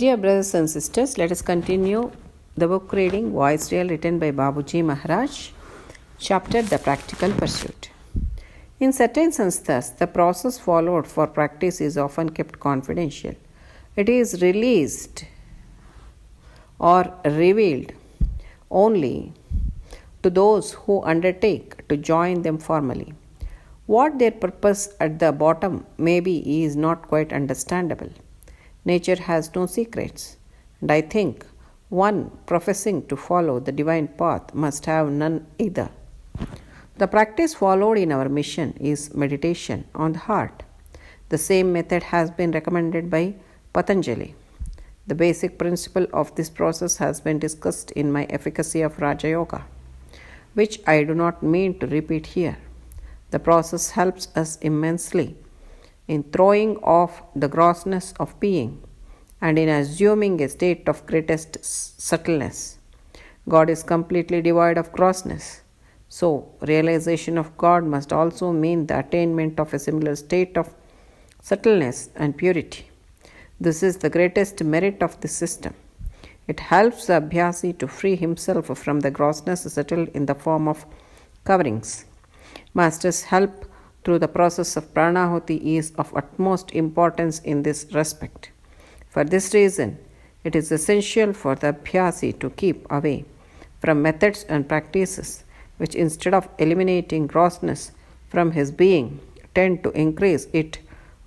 Dear brothers and sisters, let us continue the book reading Voice Reel written by Babuji Maharaj, chapter The Practical Pursuit. In certain sanस्थाs, the process followed for practice is often kept confidential. It is released or revealed only to those who undertake to join them formally. What their purpose at the bottom may be is not quite understandable. Nature has no secrets, and I think one professing to follow the divine path must have none either. The practice followed in our mission is meditation on the heart. The same method has been recommended by Patanjali. The basic principle of this process has been discussed in my Efficacy of Raja Yoga, which I do not mean to repeat here. The process helps us immensely in throwing off the grossness of being and in assuming a state of greatest subtleness. God is completely devoid of grossness. So, realization of God must also mean the attainment of a similar state of subtleness and purity. This is the greatest merit of this system. It helps the Abhyasi to free himself from the grossness settled in the form of coverings. Master's help through the process of Pranahuti is of utmost importance in this respect. For this reason, it is essential for the Abhyasi to keep away from methods and practices which, instead of eliminating grossness from his being, tend to increase it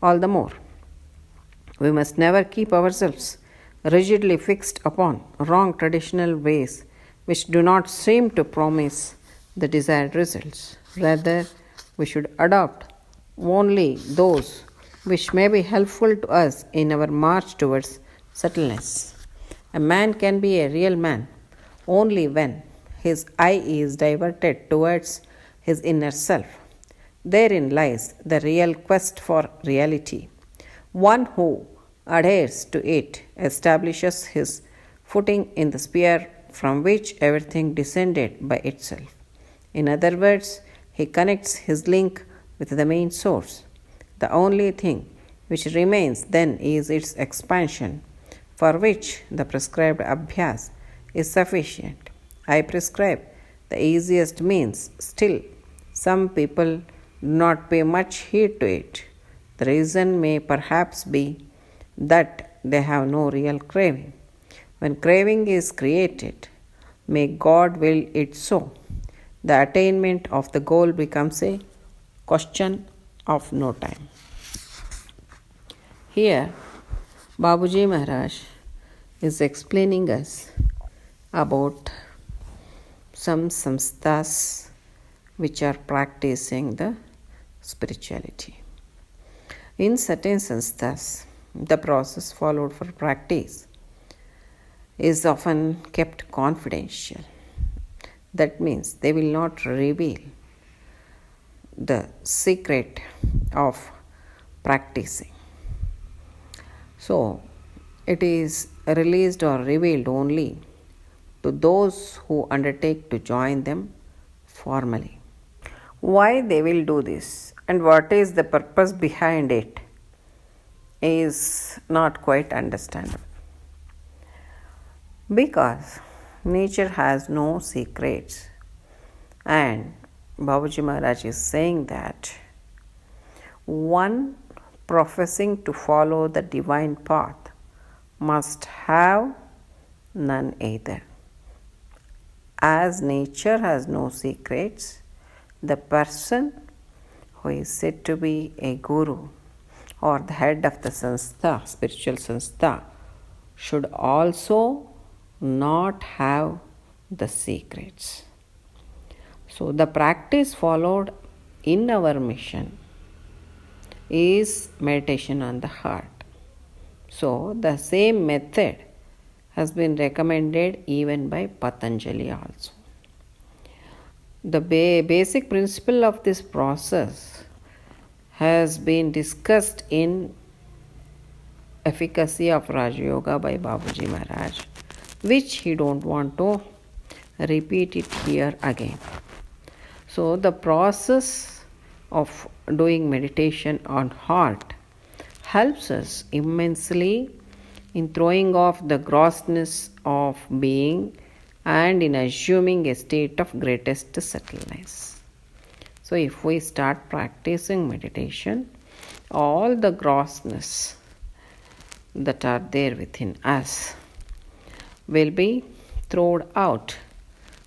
all the more. We must never keep ourselves rigidly fixed upon wrong traditional ways which do not seem to promise the desired results. Rather, we should adopt only those which may be helpful to us in our march towards subtleness. A man can be a real man only when his eye is diverted towards his inner self. Therein lies the real quest for reality. One who adheres to it establishes his footing in the sphere from which everything descended by itself. In other words, he connects his link with the main source. The only thing which remains then is its expansion, for which the prescribed abhyas is sufficient. I prescribe the easiest means. Still, some people do not pay much heed to it. The reason may perhaps be that they have no real craving. When craving is created, may God will it so, the attainment of the goal becomes a question of no time. Here, Babuji Maharaj is explaining us about some samsthas which are practicing the spirituality. In certain samsthas, the process followed for practice is often kept confidential. That means they will not reveal the secret of practicing. So, it is released or revealed only to those who undertake to join them formally. Why they will do this and what is the purpose behind it is not quite understandable. Because nature has no secrets, and Babuji Maharaj is saying that one professing to follow the divine path must have none either. As nature has no secrets, the person who is said to be a guru or the head of the sanstha, spiritual sanstha, should also not have the secrets. So, the practice followed in our mission is meditation on the heart. So, the same method has been recommended even by Patanjali also. The basic principle of this process has been discussed in Efficacy of Raja Yoga by Babuji Maharaj, which he don't want to repeat it here again. So, the process of doing meditation on heart helps us immensely in throwing off the grossness of being, and in assuming a state of greatest subtleness. So, if we start practicing meditation, all the grossness that are there within us will be thrown out,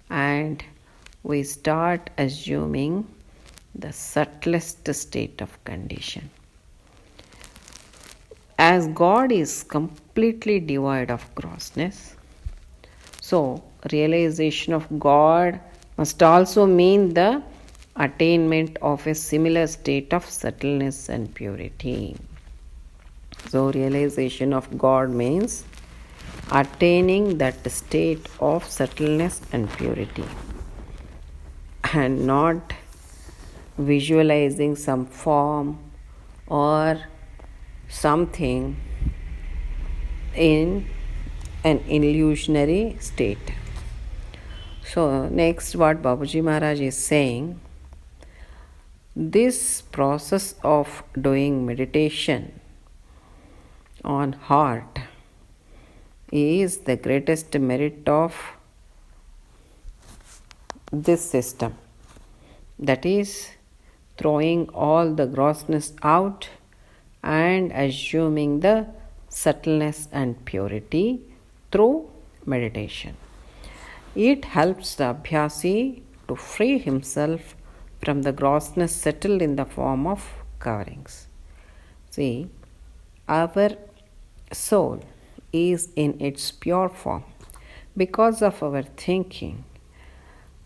and we start assuming the subtlest state of condition. As God is completely devoid of grossness, so realization of God must also mean the attainment of a similar state of subtleness and purity. So, realization of God means attaining that state of subtleness and purity, and not visualizing some form or something in an illusionary state. So, next, what Babuji Maharaj is saying, this process of doing meditation on heart is the greatest merit of this system, that is, throwing all the grossness out and assuming the subtleness and purity through meditation. It helps the Abhyasi to free himself from the grossness settled in the form of coverings. See, our soul is in its pure form. Because of our thinking,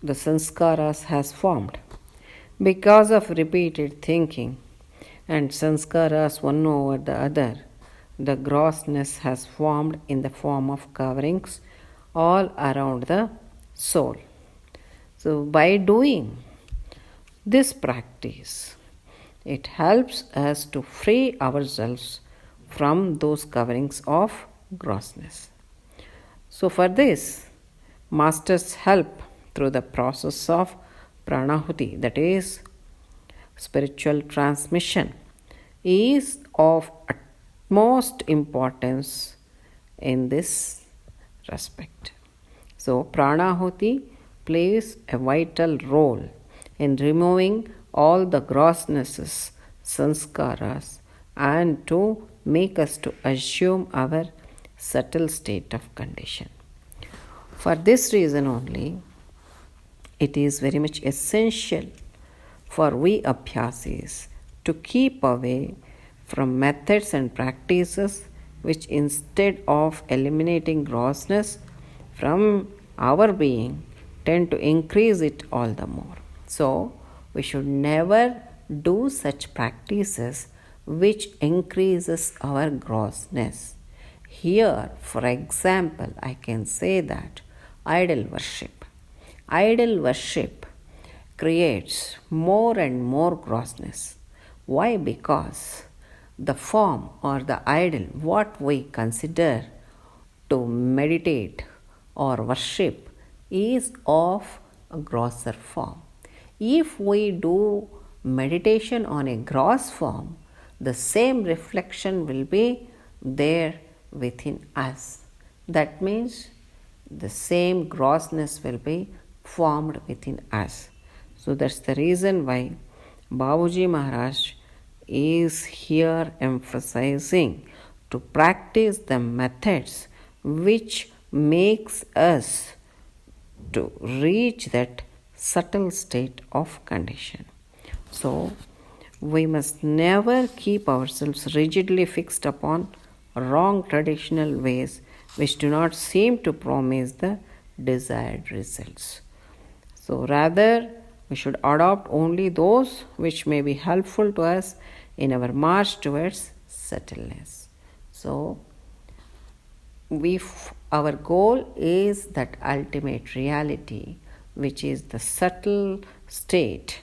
the sanskaras has formed. Because of repeated thinking and sanskaras one over the other, the grossness has formed in the form of coverings all around the soul. So, by doing this practice, it helps us to free ourselves from those coverings of grossness. So, for this, masters help through the process of pranahuti, that is, spiritual transmission, is of utmost importance in this respect. So, pranahuti plays a vital role in removing all the grossnesses, sanskaras, and to make us to assume our subtle state of condition. For this reason only, it is very much essential for we Abhyasis to keep away from methods and practices which, instead of eliminating grossness from our being, tend to increase it all the more. So, we should never do such practices which increases our grossness. Here, for example, I can say that idol worship. Idol worship creates more and more grossness. Why? Because the form or the idol, what we consider to meditate or worship, is of a grosser form. If we do meditation on a gross form, the same reflection will be there within us. That means the same grossness will be formed within us. So that's the reason why Babuji Maharaj is here emphasizing to practice the methods which makes us to reach that subtle state of condition. So, we must never keep ourselves rigidly fixed upon wrong traditional ways which do not seem to promise the desired results. So, rather, we should adopt only those which may be helpful to us in our march towards subtleness. So, if our goal is that ultimate reality, which is the subtle state,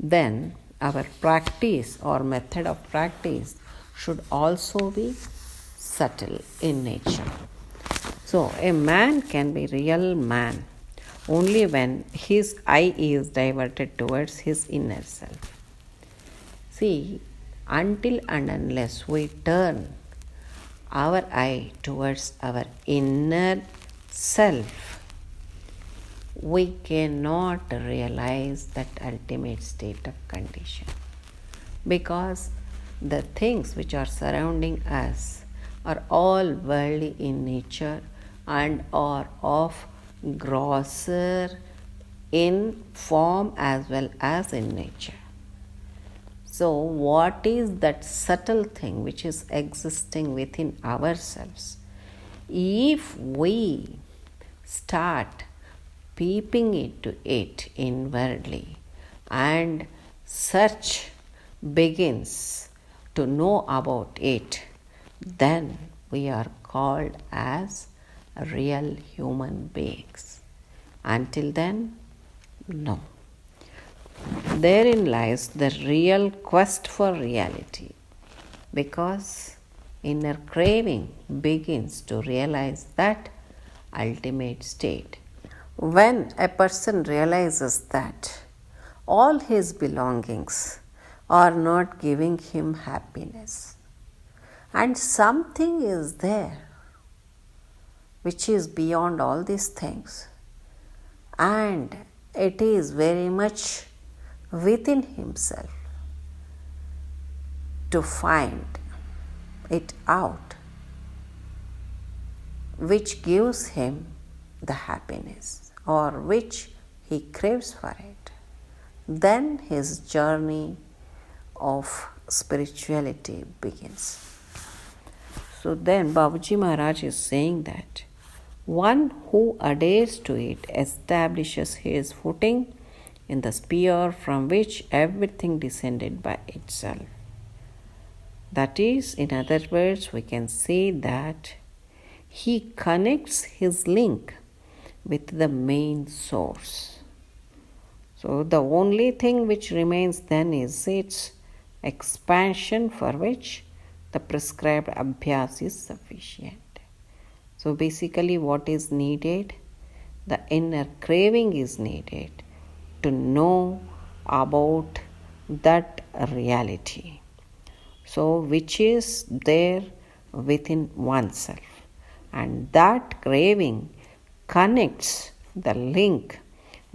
then our practice or method of practice should also be subtle in nature. So, a man can be real man only when his eye is diverted towards his inner self. See, until and unless we turn our eye towards our inner self, we cannot realize that ultimate state of condition, because the things which are surrounding us are all worldly in nature and are of grosser in form as well as in nature. So, what is that subtle thing which is existing within ourselves? If we start peeping into it inwardly and search begins to know about it, then we are called as real human beings. Until then, no. Therein lies the real quest for reality, because inner craving begins to realize that ultimate state. When a person realizes that all his belongings are not giving him happiness, and something is there which is beyond all these things, and it is very much within himself to find it out, which gives him the happiness or which he craves for it, then his journey of spirituality begins. So then Babuji Maharaj is saying that one who adheres to it establishes his footing in the sphere from which everything descended by itself. That is, in other words, we can say that he connects his link with the main source. So the only thing which remains then is its expansion, for which the prescribed abhyas is sufficient. So basically what is needed? The inner craving is needed to know about that reality. So which is there within oneself. And that craving connects the link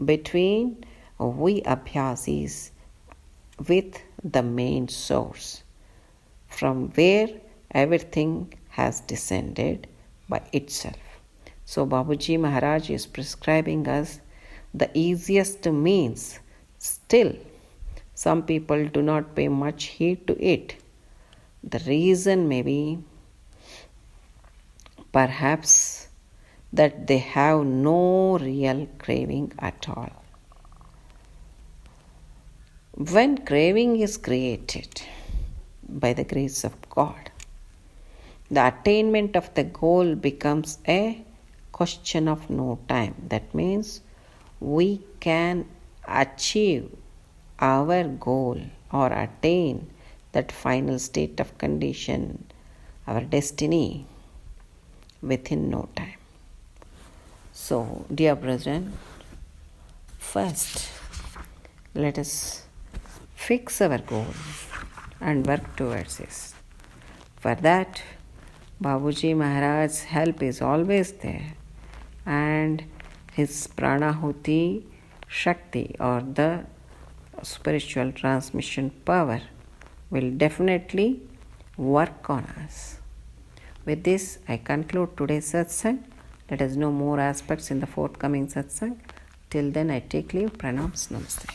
between we abhyasis with the main source, from where everything has descended by itself. So Babuji Maharaj is prescribing us the easiest means. Still, some people do not pay much heed to it. The reason may be perhaps that they have no real craving at all. When craving is created by the grace of God, the attainment of the goal becomes a question of no time. That means we can achieve our goal or attain that final state of condition, our destiny, within no time. So, dear brethren, first let us fix our goal and work towards it. For that, Babuji Maharaj's help is always there, and his pranahuti shakti, or the spiritual transmission power, will definitely work on us. With this, I conclude today's satsang. Let us know more aspects in the forthcoming satsang. Till then, I take leave. Pranams. Namaste.